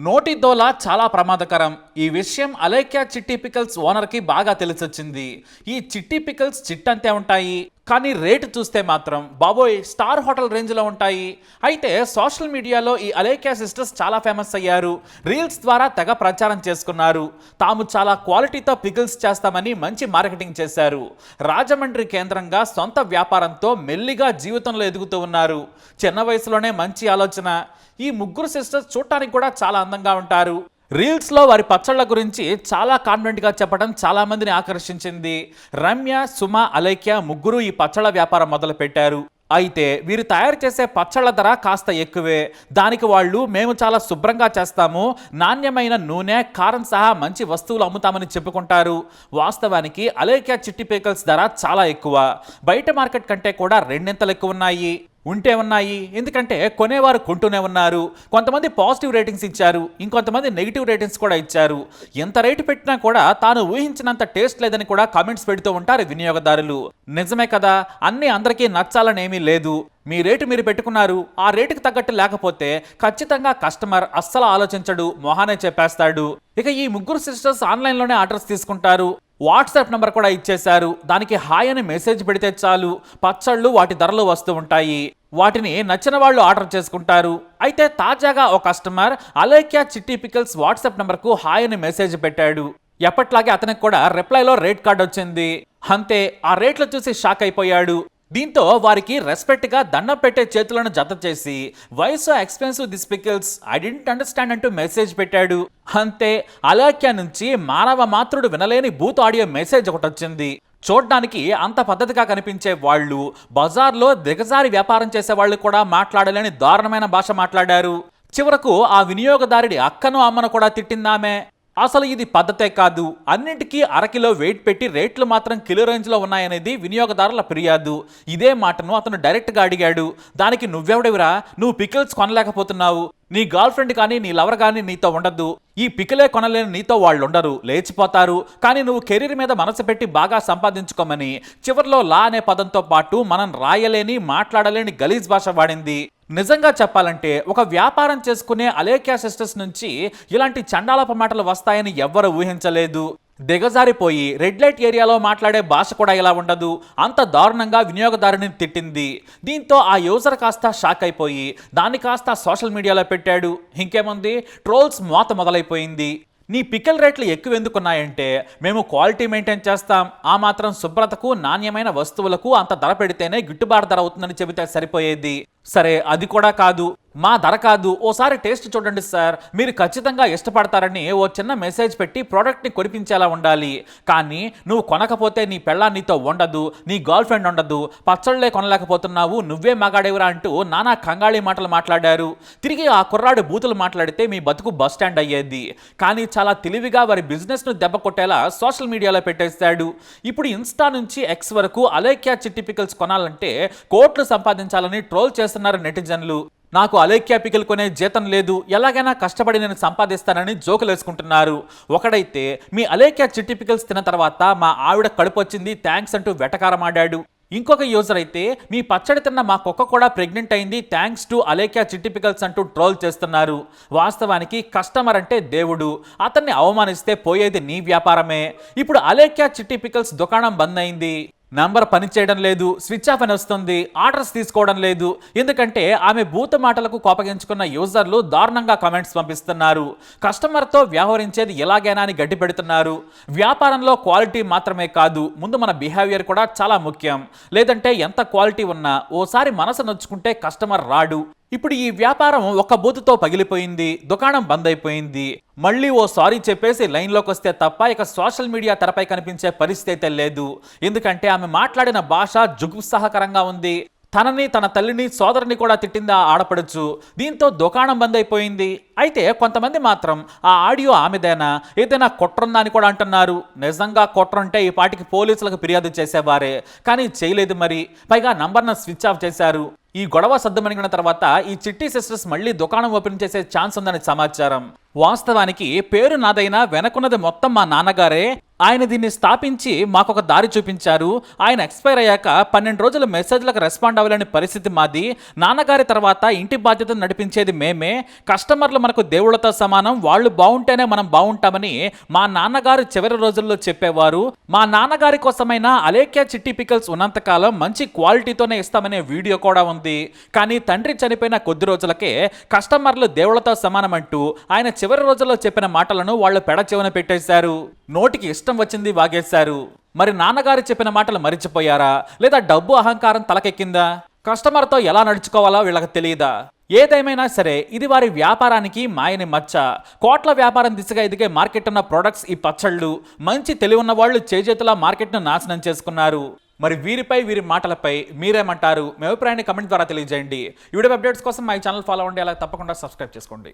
నోటి దోల చాలా ప్రమాదకరం. ఈ విషయం అలేఖ్య చిట్టి పికల్స్ ఓనర్కి బాగా తెలిసొచ్చింది. ఈ చిట్టి పికల్స్ చిట్టంతే ఉంటాయి, కానీ రేటు చూస్తే మాత్రం బాబోయ్ స్టార్ హోటల్ రేంజ్లో ఉంటాయి. అయితే సోషల్ మీడియాలో ఈ అలేఖ్య సిస్టర్స్ చాలా ఫేమస్ అయ్యారు. రీల్స్ ద్వారా తెగ ప్రచారం చేసుకున్నారు. తాము చాలా క్వాలిటీతో పికిల్స్ చేస్తామని మంచి మార్కెటింగ్ చేశారు. రాజమండ్రి కేంద్రంగా సొంత వ్యాపారంతో మెల్లిగా జీవితంలో ఎదుగుతూ ఉన్నారు. చిన్న వయసులోనే మంచి ఆలోచన. ఈ ముగ్గురు సిస్టర్స్ చూడటానికి కూడా చాలా అందంగా ఉంటారు. రీల్స్లో వారి పచ్చళ్ళ గురించి చాలా కాన్ఫిడెంట్గా చెప్పడం చాలా మందిని ఆకర్షించింది. రమ్య, సుమ, అలేఖ్య ముగ్గురు ఈ పచ్చళ్ళ వ్యాపారం మొదలుపెట్టారు. అయితే వీరు తయారు చేసే పచ్చళ్ళ ధర కాస్త ఎక్కువే. దానికి వాళ్ళు మేము చాలా శుభ్రంగా చేస్తాము, నాణ్యమైన నూనె, కారం సహా మంచి వస్తువులు అమ్ముతామని చెప్పుకుంటారు. వాస్తవానికి అలేఖ్య చిట్టి పికల్స్ ధర చాలా ఎక్కువ. బయట మార్కెట్ కంటే కూడా రెండింతలు ఎక్కువ ఉన్నాయి. ఎందుకంటే కొనేవారు కొంటూనే ఉన్నారు. కొంతమంది పాజిటివ్ రేటింగ్స్ ఇచ్చారు, ఇంకొంతమంది నెగిటివ్ రేటింగ్స్ కూడా ఇచ్చారు. ఎంత రేటు పెట్టినా కూడా తాను ఊహించినంత టేస్ట్ లేదని కూడా కామెంట్స్ పెడుతూ ఉంటారు వినియోగదారులు. నిజమే కదా, అన్నీ అందరికీ నచ్చాలనేమీ లేదు. మీ రేటు మీరు పెట్టుకున్నారు, ఆ రేటుకి తగ్గట్టు లేకపోతే ఖచ్చితంగా కస్టమర్ అస్సలు ఆలోచించడు, మొహానే చెప్పేస్తాడు. ఇక ఈ ముగ్గురు సిస్టర్స్ ఆన్లైన్లోనే ఆర్డర్స్ తీసుకుంటారు. వాట్సాప్ నెంబర్ కూడా ఇచ్చేశారు. దానికి హాయ్ అని మెసేజ్ పెడితే చాలు, పచ్చళ్ళు వాటి ధరలు వస్తూ ఉంటాయి. వాటిని నచ్చిన వాళ్ళు ఆర్డర్ చేసుకుంటారు. అయితే తాజాగా ఒక కస్టమర్ అలేఖ్య చిట్టి పికల్స్ వాట్సాప్ నెంబర్కు హాయ్ అని మెసేజ్ పెట్టాడు. ఎప్పట్లాగే అతనికి కూడా రిప్లైలో రేట్ కార్డ్ వచ్చింది. అంతే, ఆ రేట్లు చూసి షాక్ అయిపోయాడు. దీంతో వారికి రెస్పెక్ట్గా దండం పెట్టే చేతులను జత చేసి why so expensive this pickles, I don't understand అంటూ మెసేజ్ పెట్టాడు. అంతే, అలేఖ్య నుంచి మానవ మాతృడు వినలేని బూత్ ఆడియో మెసేజ్ ఒకటి వచ్చింది. చూడ్డానికి అంత పద్ధతిగా కనిపించే వాళ్ళు బజార్లో దిగజారి వ్యాపారం చేసే వాళ్ళు కూడా మాట్లాడలేని దారుణమైన భాష మాట్లాడారు. చివరకు ఆ వినియోగదారుడి అక్కను అమ్మను కూడా తిట్టిందామే. అసలు ఇది పద్ధతే కాదు. అన్నింటికీ అరకిలో వెయిట్ పెట్టి రేట్లు మాత్రం కిలో రేంజ్లో ఉన్నాయనేది వినియోగదారుల ఫిర్యాదు. ఇదే మాటను అతను డైరెక్ట్గా అడిగాడు. దానికి నువ్వెవడెవరా, నువ్వు పికిల్స్ కొనలేకపోతున్నావు, నీ గర్ల్ ఫ్రెండ్ కానీ నీ లవర్ కానీ నీతో ఉండద్దు, ఈ పికిలే కొనలేని నీతో వాళ్ళు ఉండరు, లేచిపోతారు, కానీ నువ్వు కెరీర్ మీద మనసు పెట్టి బాగా సంపాదించుకోమని చివర్లో లా అనే పదంతో పాటు మనం రాయలేని మాట్లాడలేని గలీజ్ భాష వాడింది. నిజంగా చెప్పాలంటే ఒక వ్యాపారం చేసుకునే అలేఖ్య సిస్టర్స్ నుంచి ఇలాంటి చండాలప మాటలు వస్తాయని ఎవ్వరూ ఊహించలేదు. దిగజారిపోయి రెడ్ లైట్ ఏరియాలో మాట్లాడే భాష కూడా ఇలా ఉండదు. అంత దారుణంగా వినియోగదారుని తిట్టింది. దీంతో ఆ యూజర్ కాస్త షాక్ అయిపోయి దాన్ని కాస్త సోషల్ మీడియాలో పెట్టాడు. ఇంకేముంది, ట్రోల్స్ మోత మొదలైపోయింది. నీ పికల్ రేట్లు ఎక్కువ ఎందుకున్నాయంటే మేము క్వాలిటీ మెయింటైన్ చేస్తాం, ఆ మాత్రం శుభ్రతకు నాణ్యమైన వస్తువులకు అంత ధర పెడితేనే గిట్టుబాటు ధర అవుతుందని చెబితే సరిపోయేది. సరే, అది కూడా కాదు, మా ధర కాదు, ఓసారి టేస్ట్ చూడండి సార్, మీరు ఖచ్చితంగా ఇష్టపడతారని ఓ చిన్న మెసేజ్ పెట్టి ప్రోడక్ట్ని కొనిపించేలా ఉండాలి. కానీ నువ్వు కొనకపోతే నీ పెళ్ళా నీతో ఉండదు, నీ గర్ల్ ఫ్రెండ్ ఉండదు, పచ్చళ్ళే కొనలేకపోతున్నావు, నువ్వే మగాడేవురా అంటూ నానా కంగాళీ మాటలు మాట్లాడారు. తిరిగి ఆ కుర్రాడు బూతులు మాట్లాడితే మీ బతుకు బస్ స్టాండ్ అయ్యేది. కానీ చాలా తెలివిగా వారి బిజినెస్ను దెబ్బ కొట్టేలా సోషల్ మీడియాలో పెట్టేశాడు. ఇప్పుడు ఇన్స్టా నుంచి ఎక్స్ వరకు అలేఖ్య చిట్టి పికల్స్ కొనాలంటే కోట్లు సంపాదించాలని ట్రోల్ చేస్తున్నారు నెటిజన్లు. నాకు అలేఖ్య పికిల్ కొనే జీతం లేదు, ఎలాగైనా కష్టపడి నేను సంపాదిస్తానని జోకులు వేసుకుంటున్నారు. ఒకడైతే మీ అలేఖ్య చిట్టి పికిల్స్ తిన్న తర్వాత మా ఆవిడ కడుపు వచ్చింది థ్యాంక్స్ అంటూ వెటకారమాడాడు. ఇంకొక యూజర్ అయితే మీ పచ్చడి తిన్న మా కుక్క కూడా ప్రెగ్నెంట్ అయింది థ్యాంక్స్ టు అలేఖ్య చిట్టి పికల్స్ అంటూ ట్రోల్ చేస్తున్నారు. వాస్తవానికి కస్టమర్ అంటే దేవుడు, అతన్ని అవమానిస్తే పోయేది నీ వ్యాపారమే. ఇప్పుడు అలేఖ్య చిట్టి పికల్స్ దుకాణం బంద్ అయింది. నంబర్ పనిచేయడం లేదు, స్విచ్ ఆఫ్ అని వస్తుంది, ఆర్డర్స్ తీసుకోవడం లేదు. ఎందుకంటే ఆమె బూత్ మాటలకు కోపగించుకున్న యూజర్లు దారుణంగా కామెంట్స్ పంపిస్తున్నారు. కస్టమర్తో వ్యవహరించేది ఎలాగైనా అని గడ్డి పెడుతున్నారు. వ్యాపారంలో క్వాలిటీ మాత్రమే కాదు, ముందు మన బిహేవియర్ కూడా చాలా ముఖ్యం. లేదంటే ఎంత క్వాలిటీ ఉన్నా ఓసారి మనసు నొచ్చుకుంటే కస్టమర్ రాడు. ఇప్పుడు ఈ వ్యాపారం ఒక బూతుతో పగిలిపోయింది, దుకాణం బంద్ అయిపోయింది. మళ్ళీ ఓ సారీ చెప్పేసి లైన్లోకి వస్తే తప్ప ఇక సోషల్ మీడియా తెరపై కనిపించే పరిస్థితి లేదు. ఎందుకంటే ఆమె మాట్లాడిన భాష జుగుప్సాహకరంగా ఉంది. తనని, తన తల్లిని, సోదరుని కూడా తిట్టింది ఆ ఆడపడుచు. దీంతో దుకాణం బంద్ అయిపోయింది. అయితే కొంతమంది మాత్రం ఆ ఆడియో ఆమెదేనా, ఏదైనా కుట్రుందా అని కూడా అంటున్నారు. నిజంగా కుట్రుంటే ఈ పాటికి పోలీసులకు ఫిర్యాదు చేసేవారే, కానీ చేయలేదు. మరి పైగా నంబర్ను స్విచ్ ఆఫ్ చేశారు. ఈ గొడవ సద్దుమణిగిన తర్వాత ఈ చిట్టి సిస్టర్స్ మళ్ళీ దుకాణం ఓపెన్ చేసే ఛాన్స్ ఉందని సమాచారం. వాస్తవానికి పేరు నాదైనా వెనకున్నది మొత్తం మా నాన్నగారే. ఆయన దీన్ని స్థాపించి మాకొక దారి చూపించారు. ఆయన ఎక్స్పైర్ అయ్యాక 12 రోజులు మెసేజ్లకు రెస్పాండ్ అవ్వలేని పరిస్థితి మాది. నాన్నగారి తర్వాత ఇంటి బాధ్యతను నడిపించేది మేమే. కస్టమర్లు మనకు దేవుళ్లతో సమానం, వాళ్ళు బాగుంటేనే మనం బాగుంటామని మా నాన్నగారు చివరి రోజుల్లో చెప్పేవారు. మా నాన్నగారి కోసమైనా అలేఖ్య చిట్టి పికల్స్ ఉన్నంతకాలం మంచి క్వాలిటీతోనే ఇస్తామనే వీడియో కూడా ఉంది. కానీ తండ్రి చనిపోయిన కొద్ది రోజులకే కస్టమర్లు దేవుళ్లతో సమానమంటూ ఆయన చివరి రోజుల్లో చెప్పిన మాటలను వాళ్ళు పెడ చెవున పెట్టేశారు. నోటికి ఇష్టం వచ్చింది వాగేశారు. మరి నాన్నగారు చెప్పిన మాటలు మరిచిపోయారా, లేదా డబ్బు అహంకారం తలకెక్కిందా? కస్టమర్తో ఎలా నడుచుకోవాలో వీళ్ళకి తెలియదా? ఏదేమైనా సరే ఇది వారి వ్యాపారానికి మాయని మచ్చ. కోట్ల వ్యాపారం దిశగా ఎదిగే మార్కెట్ ఉన్న ప్రొడక్ట్స్ ఈ పచ్చళ్ళు. మంచి తెలివి ఉన్న వాళ్ళు చేజేతులా మార్కెట్ను నాశనం చేసుకున్నారు. మరి వీరి మాటలపై మీరేమంటారు? మీ అభిప్రాయాన్ని కమెంట్ ద్వారా తెలియజేయండి. ఈ వీడియో అప్డేట్స్ కోసం మా ఛానల్ ఫాలో అవ్వండి, అలా తప్పకుండా సబ్స్క్రైబ్ చేసుకోండి.